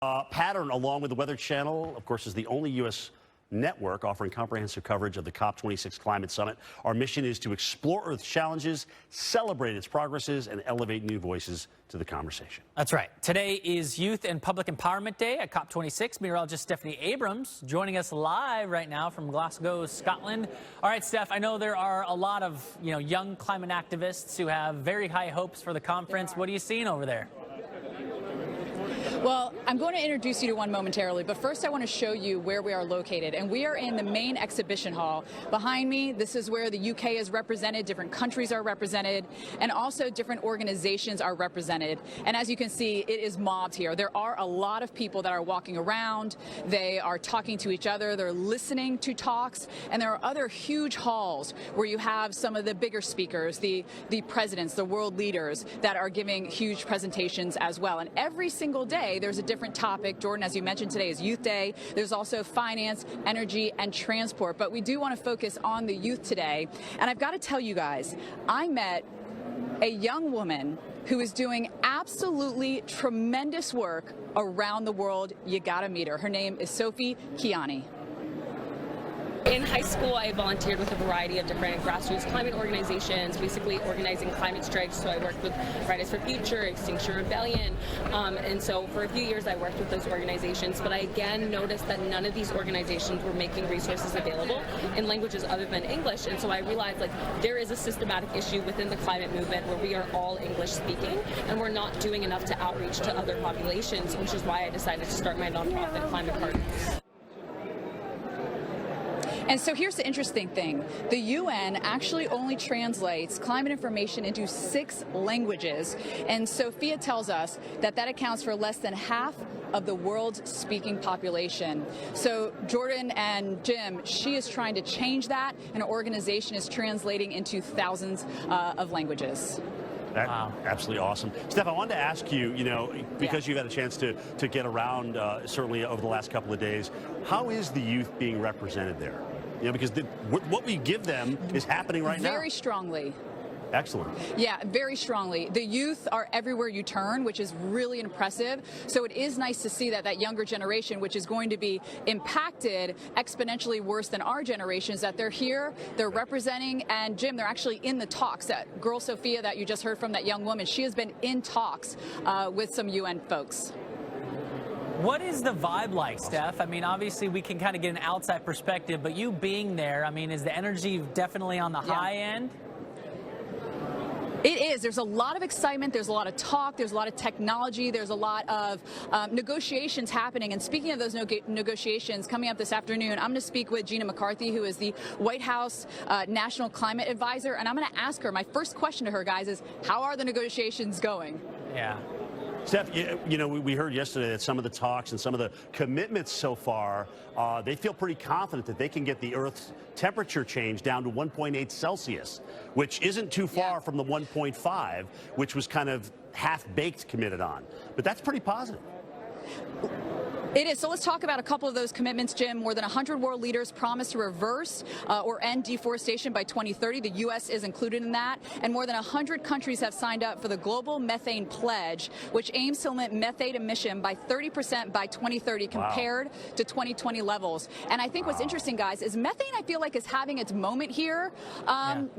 Pattern, along with the Weather Channel, of course, is the only U.S. network offering comprehensive coverage of the COP26 Climate Summit. Our mission is to explore Earth's challenges, celebrate its progresses, and elevate new voices to the conversation. That's right. Today is Youth and Public Empowerment Day at COP26. Meteorologist Stephanie Abrams joining us live right now from Glasgow, Scotland. All right, Steph, I know there are a lot of young climate activists who have very high hopes for the conference. What are you seeing over there? Well, I'm going to introduce you to one momentarily, but first I want to show you where we are located. And we are in the main exhibition hall. Behind me, this is where the UK is represented, different countries are represented, and also different organizations are represented. And as you can see, it is mobbed here. There are a lot of people that are walking around. They are talking to each other. They're listening to talks. And there are other huge halls where you have some of the bigger speakers, the presidents, the world leaders that are giving huge presentations as well. And every single day, there's a different topic. Jordan, as you mentioned, today is Youth Day. There's also finance, energy, and transport. But we do want to focus on the youth today. And I've got to tell you guys, I met a young woman who is doing absolutely tremendous work around the world. You got to meet her. Her name is Sophie Kiani. In high school, I volunteered with a variety of different grassroots climate organizations, basically organizing climate strikes. So I worked with Fridays for Future, Extinction Rebellion, and so for a few years I worked with those organizations. But I again noticed that none of these organizations were making resources available in languages other than English. And so I realized there is a systematic issue within the climate movement where we are all English speaking, and we're not doing enough to outreach to other populations, which is why I decided to start my nonprofit, Climate Partners. And so here's the interesting thing. The UN actually only translates climate information into 6 languages. And Sophia tells us that that accounts for less than half of the world's speaking population. So Jordan and Jim, she is trying to change that, and her organization is translating into thousands of languages. Wow. Absolutely awesome. Steph, I wanted to ask you, because you've had a chance to get around, certainly over the last couple of days, how is the youth being represented there? Because what we give them is happening right now. Very strongly. Excellent. Yeah, very strongly. The youth are everywhere you turn, which is really impressive. So it is nice to see that younger generation, which is going to be impacted exponentially worse than our generations, that they're here, they're representing, and Jim, they're actually in the talks. That girl Sophia that you just heard from, that young woman, she has been in talks with some UN folks. What is the vibe like, Steph? I mean, obviously we can kind of get an outside perspective, but you being there, I mean, is the energy definitely on the high end? It is. There's a lot of excitement. There's a lot of talk. There's a lot of technology. There's a lot of negotiations happening. And speaking of those negotiations, coming up this afternoon, I'm going to speak with Gina McCarthy, who is the White House National Climate Advisor. And I'm going to ask her, my first question to her, guys, is how are the negotiations going? Yeah. Steph, we heard yesterday that some of the talks and some of the commitments so far, they feel pretty confident that they can get the Earth's temperature change down to 1.8 Celsius, which isn't too far from the 1.5, which was kind of half-baked committed on. But that's pretty positive. It is. So let's talk about a couple of those commitments, Jim. More than 100 world leaders promised to reverse or end deforestation by 2030. The U.S. is included in that. And more than 100 countries have signed up for the Global Methane Pledge, which aims to limit methane emission by 30% by 2030 compared to 2020 levels. And I think what's interesting, guys, is methane, I feel like, is having its moment here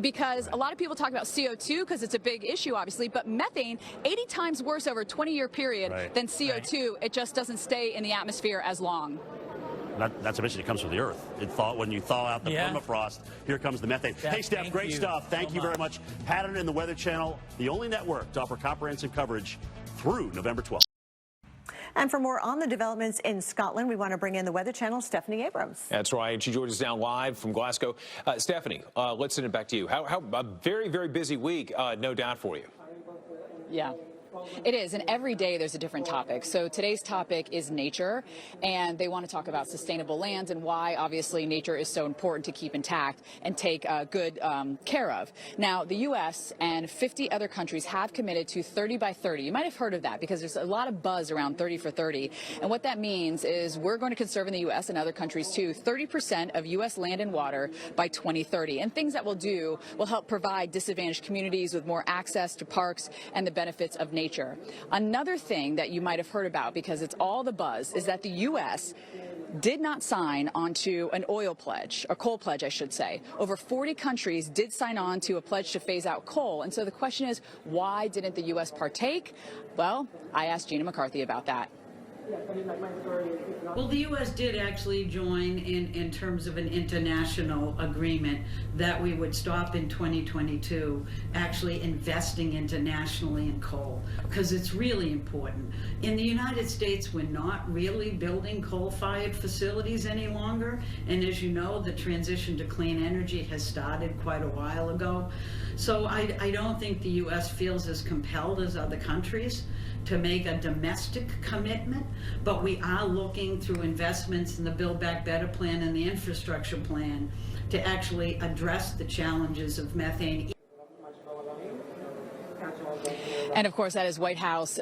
because a lot of people talk about CO2 because it's a big issue, obviously. But methane, 80 times worse over a 20-year period than CO2. It just doesn't stay in the atmosphere as long. That's a mission. It comes from the Earth. When you thaw out the permafrost, here comes the methane. Hey, Steph, great stuff. Thank you very much. Pattern in the Weather Channel, the only network to offer comprehensive coverage through November 12th. And for more on the developments in Scotland, we want to bring in the Weather Channel's Stephanie Abrams. That's right. She joins us now live from Glasgow. Stephanie, let's send it back to you. How a very, very busy week, no doubt for you. Yeah. It is, and every day there's a different topic. So today's topic is nature, and they want to talk about sustainable lands and why, obviously, nature is so important to keep intact and take good care of. Now, the U.S. and 50 other countries have committed to 30 by 30. You might have heard of that because there's a lot of buzz around 30 for 30. And what that means is we're going to conserve in the U.S. and other countries, too, 30% of U.S. land and water by 2030. And things that we'll do will help provide disadvantaged communities with more access to parks and the benefits of nature. nature. Another thing that you might have heard about, because it's all the buzz, is that the U.S. did not sign onto an oil pledge, or coal pledge, I should say. Over 40 countries did sign on to a pledge to phase out coal. And so the question is, why didn't the U.S. partake? Well, I asked Gina McCarthy about that. Well, the U.S. did actually join in terms of an international agreement that we would stop in 2022 actually investing internationally in coal, because it's really important. In the United States, we're not really building coal-fired facilities any longer, and as you know, the transition to clean energy has started quite a while ago. So I don't think the U.S. feels as compelled as other countries to make a domestic commitment, but we are looking through investments in the Build Back Better plan and the infrastructure plan to actually address the challenges of methane. And of course, that is White House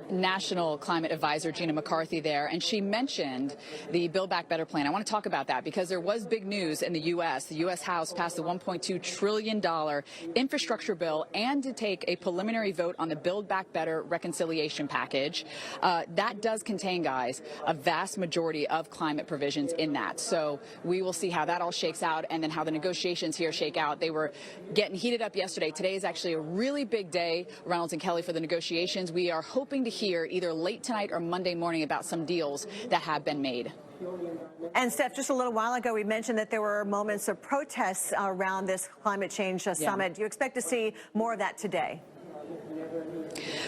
National Climate Advisor Gina McCarthy there, and she mentioned the Build Back Better plan. I want to talk about that because there was big news in the U.S. The U.S. House passed the $1.2 trillion infrastructure bill and to take a preliminary vote on the Build Back Better reconciliation package. That does contain, guys, a vast majority of climate provisions in that. So we will see how that all shakes out and then how the negotiations here shake out. They were getting heated up yesterday. Today is actually a really big day, Reynolds and Kelly, for the negotiations. We are hoping to hear either late tonight or Monday morning about some deals that have been made. And Steph, just a little while ago, we mentioned that there were moments of protests around this climate change summit. Do you expect to see more of that today?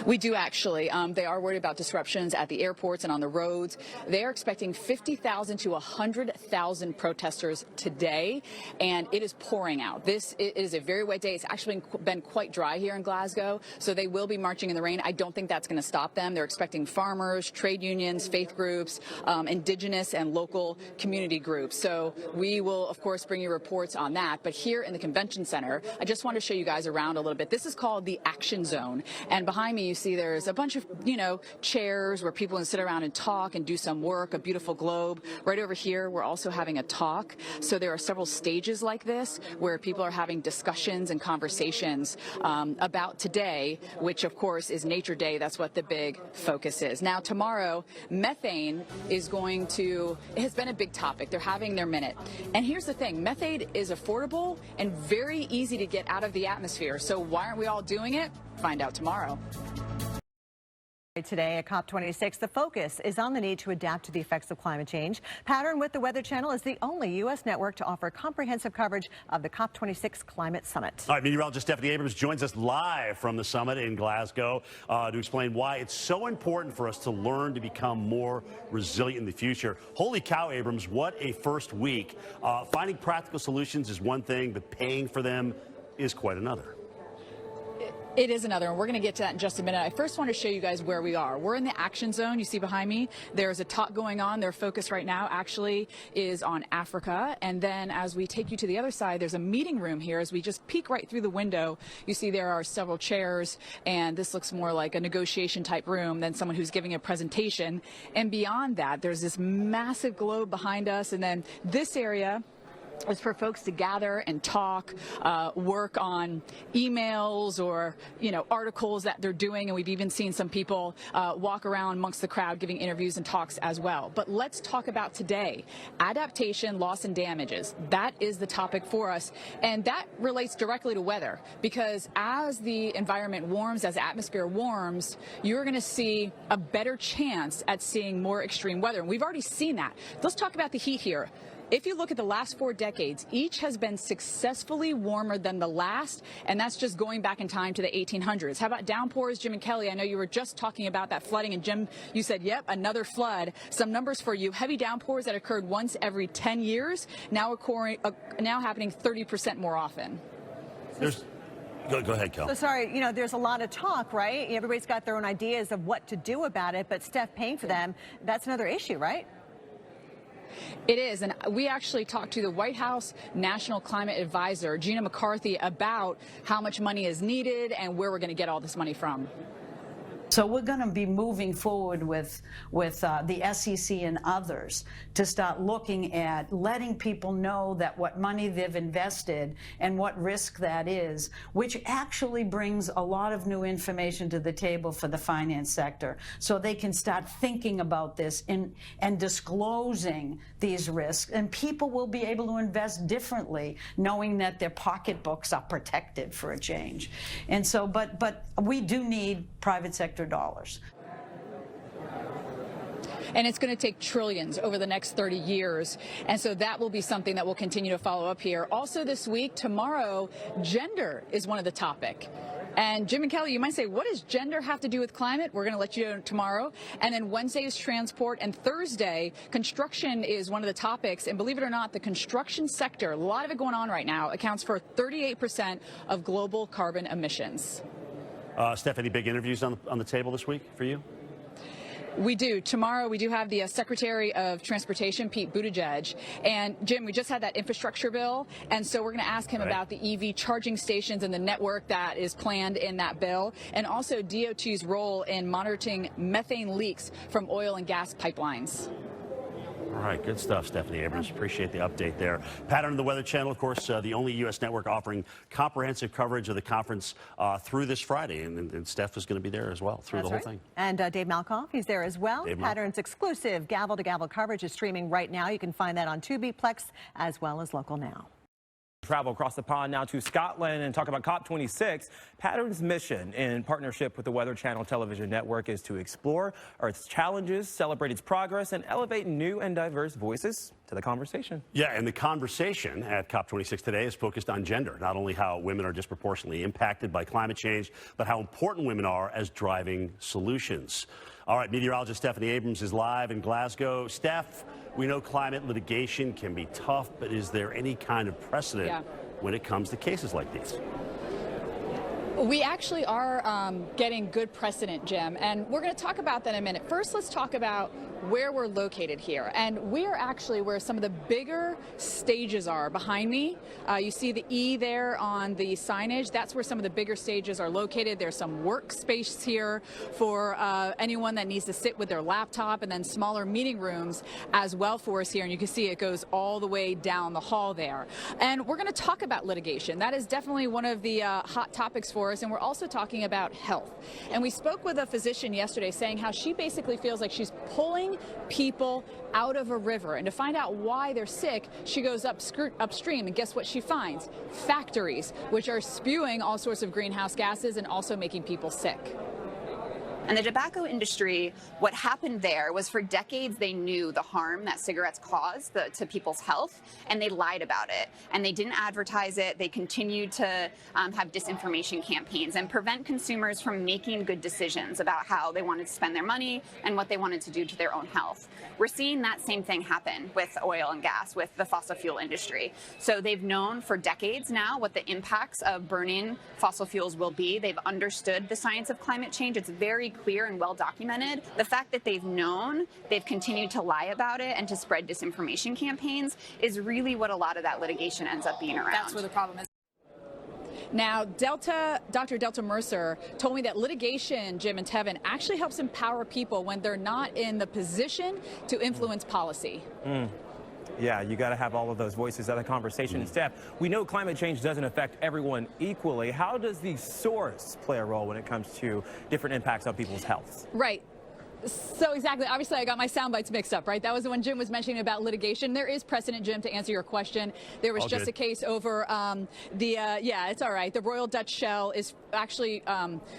We do, actually. They are worried about disruptions at the airports and on the roads. They are expecting 50,000 to 100,000 protesters today, and it is pouring out. This is a very wet day. It's actually been quite dry here in Glasgow, so they will be marching in the rain. I don't think that's going to stop them. They're expecting farmers, trade unions, faith groups, indigenous and local community groups. So we will, of course, bring you reports on that. But here in the convention center, I just want to show you guys around a little bit. This is called the Action Zone, and behind me you see there's a bunch of, chairs where people can sit around and talk and do some work, a beautiful globe. Right over here, we're also having a talk. So there are several stages like this where people are having discussions and conversations about today, which of course is Nature Day. That's what the big focus is. Now tomorrow, methane is it has been a big topic. They're having their minute. And here's the thing, methane is affordable and very easy to get out of the atmosphere. So why aren't we all doing it? Find out tomorrow. Today at COP26, the focus is on the need to adapt to the effects of climate change. Pattern with the Weather Channel is the only U.S. network to offer comprehensive coverage of the COP26 Climate Summit. All right, meteorologist Stephanie Abrams joins us live from the summit in Glasgow to explain why it's so important for us to learn to become more resilient in the future. Holy cow, Abrams, what a first week. Finding practical solutions is one thing, but paying for them is quite another. It is another, and we're going to get to that in just a minute. I first want to show you guys where we are. We're in the action zone. You see behind me, there's a talk going on. Their focus right now actually is on Africa. And then as we take you to the other side, there's a meeting room here. As we just peek right through the window, you see there are several chairs, and this looks more like a negotiation type room than someone who's giving a presentation. And beyond that, there's this massive globe behind us, and then this area is for folks to gather and talk, work on emails or, articles that they're doing. And we've even seen some people walk around amongst the crowd giving interviews and talks as well. But let's talk about today. Adaptation, loss, and damages. That is the topic for us. And that relates directly to weather, because as the environment warms, as the atmosphere warms, you're going to see a better chance at seeing more extreme weather. And we've already seen that. Let's talk about the heat here. If you look at the last 4 decades, each has been successfully warmer than the last, and that's just going back in time to the 1800s. How about downpours, Jim and Kelly? I know you were just talking about that flooding, and Jim, you said, yep, another flood. Some numbers for you. Heavy downpours that occurred once every 10 years, now happening 30% more often. Go ahead, Kel. So sorry, there's a lot of talk, right? Everybody's got their own ideas of what to do about it, but Steph, paying for them, that's another issue, right? It is, and we actually talked to the White House National Climate Advisor, Gina McCarthy, about how much money is needed and where we're going to get all this money from. So we're going to be moving forward with the SEC and others to start looking at letting people know that what money they've invested and what risk that is, which actually brings a lot of new information to the table for the finance sector, so they can start thinking about this and disclosing these risks, and people will be able to invest differently, knowing that their pocketbooks are protected for a change. And so, but we do need private sector dollars. And it's going to take trillions over the next 30 years. And so that will be something that we'll continue to follow up here. Also this week, tomorrow, gender is one of the topic. And Jim and Kelly, you might say, what does gender have to do with climate? We're going to let you know tomorrow. And then Wednesday is transport. And Thursday, construction is one of the topics. And believe it or not, the construction sector, a lot of it going on right now, accounts for 38% of global carbon emissions. Steph, any big interviews on the table this week for you? We do. Tomorrow we do have the Secretary of Transportation, Pete Buttigieg. And Jim, we just had that infrastructure bill. And so we're going to ask him about the EV charging stations and the network that is planned in that bill. And also DOT's role in monitoring methane leaks from oil and gas pipelines. All right, good stuff, Stephanie Abrams. Appreciate the update there. Pattern of the Weather Channel, of course, the only U.S. network offering comprehensive coverage of the conference through this Friday. And Steph is going to be there as well through the whole thing. And Dave Malkoff, he's there as well. Pattern's exclusive gavel-to-gavel coverage is streaming right now. You can find that on Tubi, Plex, as well as Local Now. Travel across the pond now to Scotland and talk about COP26. Pattern's mission in partnership with the Weather Channel television network is to explore Earth's challenges, celebrate its progress, and elevate new and diverse voices to the conversation. Yeah, and the conversation at COP26 today is focused on gender, not only how women are disproportionately impacted by climate change, but how important women are as driving solutions. All right, meteorologist Stephanie Abrams is live in Glasgow. Steph, we know climate litigation can be tough, but is there any kind of precedent when it comes to cases like these? We actually are getting good precedent, Jim, and we're going to talk about that in a minute. First, let's talk about where we're located here. And we are actually where some of the bigger stages are behind me. You see the E there on the signage. That's where some of the bigger stages are located. There's some workspace here for anyone that needs to sit with their laptop, and then smaller meeting rooms as well for us here. And you can see it goes all the way down the hall there. And we're going to talk about litigation. That is definitely one of the hot topics for us. And we're also talking about health. And we spoke with a physician yesterday saying how she basically feels like she's pulling people out of a river. And to find out why they're sick, she goes upstream, and guess what she finds? Factories, which are spewing all sorts of greenhouse gases and also making people sick. And the tobacco industry, what happened there was for decades they knew the harm that cigarettes cause to people's health, and they lied about it. And they didn't advertise it. They continued to have disinformation campaigns and prevent consumers from making good decisions about how they wanted to spend their money and what they wanted to do to their own health. We're seeing that same thing happen with oil and gas, with the fossil fuel industry. So they've known for decades now what the impacts of burning fossil fuels will be. They've understood the science of climate change. It's very clear and well documented. The fact that they've known, they've continued to lie about it and to spread disinformation campaigns is really what a lot of that litigation ends up being around. That's where the problem is. Now, Dr. Delta Mercer told me that litigation, Jim and Tevin, actually helps empower people when they're not in the position to influence policy. Yeah, you got to have all of those voices at the conversation. And Steph, we know climate change doesn't affect everyone equally. How does the source play a role when it comes to different impacts on people's health? Right. So exactly. Obviously, I got my sound bites mixed up, right? That was the one Jim was mentioning about litigation. There is precedent, Jim, to answer your question. There was just a case over yeah, it's all right. The Royal Dutch Shell is actually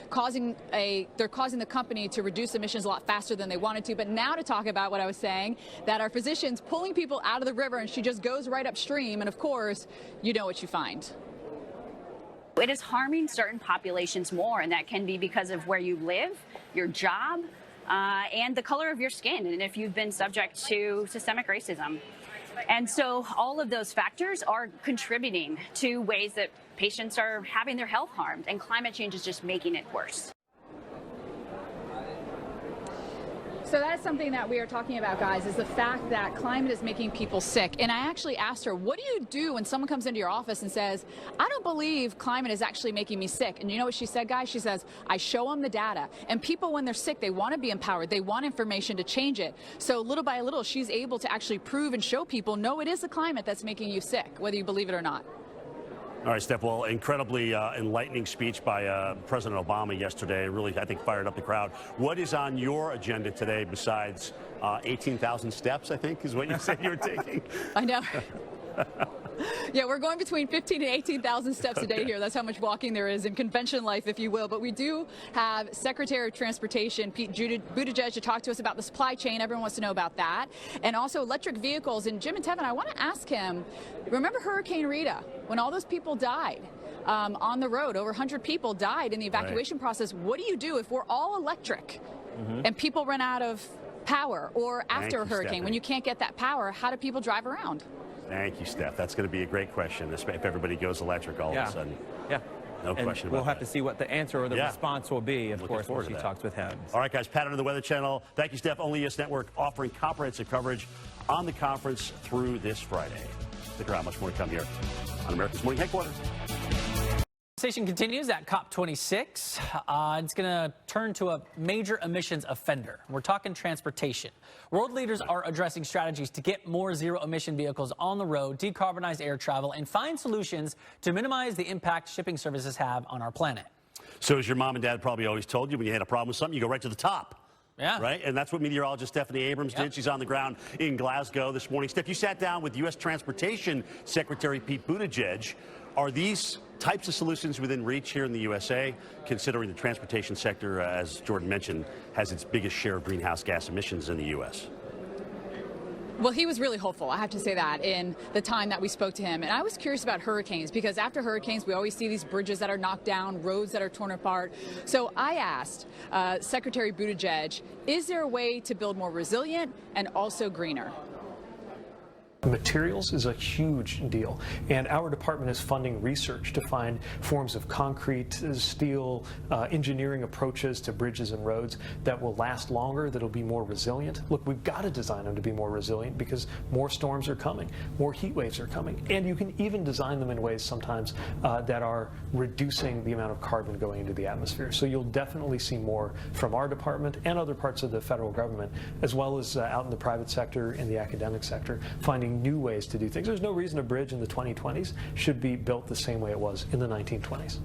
causing the company to reduce emissions a lot faster than they wanted to. But now to talk about what I was saying, that our physicians pulling people out of the river, and she just goes right upstream. And of course, you know what you find. It is harming certain populations more, and that can be because of where you live, your job, and the color of your skin, and if you've been subject to systemic racism. And so all of those factors are contributing to ways that patients are having their health harmed, and climate change is just making it worse. So that's something that we are talking about, guys, is the fact that climate is making people sick. And I actually asked her, what do you do when someone comes into your office and says, I don't believe climate is actually making me sick? And you know what she said, guys? She says, I show them the data. And people, when they're sick, they want to be empowered. They want information to change it. So little by little, she's able to actually prove and show people, no, it is the climate that's making you sick, whether you believe it or not. All right, Steph, well, incredibly enlightening speech by President Obama yesterday. Really, I think, fired up the crowd. What is on your agenda today besides 18,000 steps, I think, is what you said you were taking? I know. Yeah, we're going between 15 and 18,000 steps a day here. That's how much walking there is in convention life, if you will. But we do have Secretary of Transportation Pete Buttigieg to talk to us about the supply chain. Everyone wants to know about that. And also electric vehicles. And Jim and Tevin, I want to ask him, remember Hurricane Rita, when all those people died on the road? Over 100 people died in the evacuation process. What do you do if we're all electric and people run out of power? Or after a hurricane, when you can't get that power, how do people drive around? Thank you, Steph. That's going to be a great question, if everybody goes electric all of a sudden. Yeah. No question about that. We'll have to see what the answer or the response will be, of course, when she talks with him. All right, guys, Pat on the Weather Channel. Thank you, Steph. Only US Network offering comprehensive coverage on the conference through this Friday. Stick around. Much more to come here on America's Morning Headquarters. Conversation continues at COP26. It's going to turn to a major emissions offender. We're talking transportation. World leaders are addressing strategies to get more zero-emission vehicles on the road, decarbonize air travel, and find solutions to minimize the impact shipping services have on our planet. So as your mom and dad probably always told you, when you had a problem with something, you go right to the top. Yeah. Right? And that's what meteorologist Stephanie Abrams did. She's on the ground in Glasgow this morning. Steph, you sat down with U.S. Transportation Secretary Pete Buttigieg. Are these types of solutions within reach here in the USA, considering the transportation sector, as Jordan mentioned, has its biggest share of greenhouse gas emissions in the U.S.? Well, he was really hopeful, I have to say that, in the time that we spoke to him. And I was curious about hurricanes, because after hurricanes, we always see these bridges that are knocked down, roads that are torn apart. So I asked Secretary Buttigieg, is there a way to build more resilient and also greener? Materials is a huge deal, and our department is funding research to find forms of concrete, steel, engineering approaches to bridges and roads that will last longer, that'll be more resilient. Look, we've got to design them to be more resilient because more storms are coming, more heat waves are coming, and you can even design them in ways sometimes that are reducing the amount of carbon going into the atmosphere. So you'll definitely see more from our department and other parts of the federal government, as well as out in the private sector and the academic sector, finding new ways to do things. There's no reason a bridge in the 2020s should be built the same way it was in the 1920s.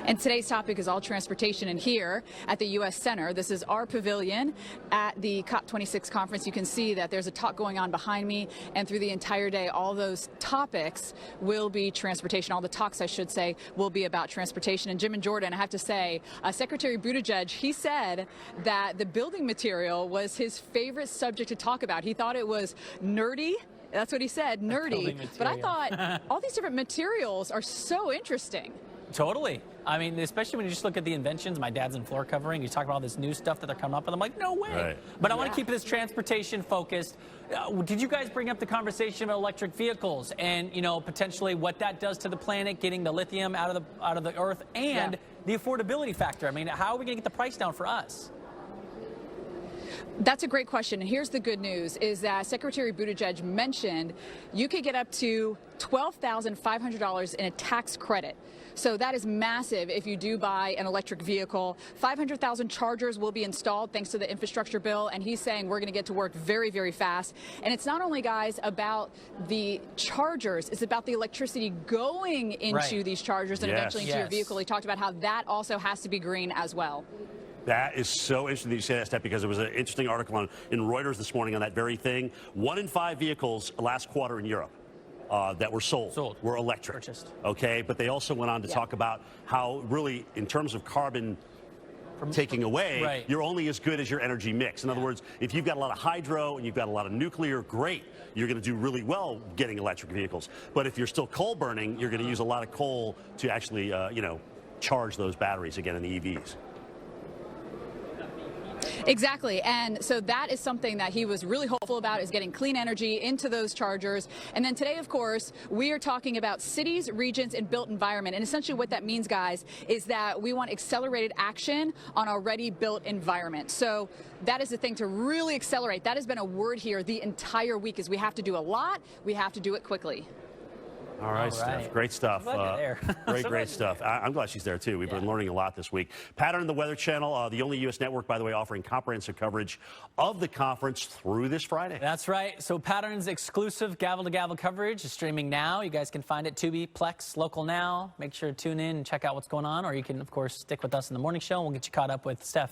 And today's topic is all transportation. And here at the U.S. Center, this is our pavilion at the COP26 conference. You can see that there's a talk going on behind me. And through the entire day, all those topics will be transportation. All the talks, I should say, will be about transportation. And Jim and Jordan, I have to say, Secretary Buttigieg, he said that the building material was his favorite subject to talk about. He thought it was nerdy. That's what he said, nerdy. But I thought all these different materials are so interesting. Totally. I mean, especially when you just look at the inventions. My dad's in floor covering. You talk about all this new stuff that they're coming up with. I'm like, no way. Right. But I want to keep this transportation focused. Did you guys bring up the conversation about electric vehicles and, you know, potentially what that does to the planet, getting the lithium out of the earth, and the affordability factor? I mean, how are we going to get the price down for us? That's a great question. And here's the good news is that Secretary Buttigieg mentioned you could get up to $12,500 in a tax credit. So that is massive if you do buy an electric vehicle. 500,000 chargers will be installed thanks to the infrastructure bill. And he's saying we're going to get to work very, very fast. And it's not only, guys, about the chargers. It's about the electricity going into these chargers and eventually into your vehicle. He talked about how that also has to be green as well. That is so interesting that you say that, Steph, because there was an interesting article in Reuters this morning on that very thing. 1 in 5 vehicles last quarter in Europe that were sold were electric. Purchased. Okay, but they also went on to talk about how really, in terms of carbon taking away, you're only as good as your energy mix. In other words, if you've got a lot of hydro and you've got a lot of nuclear, great. You're going to do really well getting electric vehicles. But if you're still coal burning, you're going to use a lot of coal to actually, charge those batteries again in the EVs. Exactly. And so that is something that he was really hopeful about, is getting clean energy into those chargers. And then today, of course, we are talking about cities, regions, and built environment. And essentially what that means, guys, is that we want accelerated action on already built environment. So that is the thing to really accelerate. That has been a word here the entire week, is we have to do a lot. We have to do it quickly. All right, Steph. Great stuff. Great stuff. I'm glad she's there, too. We've been learning a lot this week. Pattern, the Weather Channel, the only U.S. network, by the way, offering comprehensive coverage of the conference through this Friday. That's right. So Pattern's exclusive gavel-to-gavel coverage is streaming now. You guys can find it, Tubi, Plex, Local Now. Make sure to tune in and check out what's going on, or you can, of course, stick with us in the morning show, and we'll get you caught up with Steph.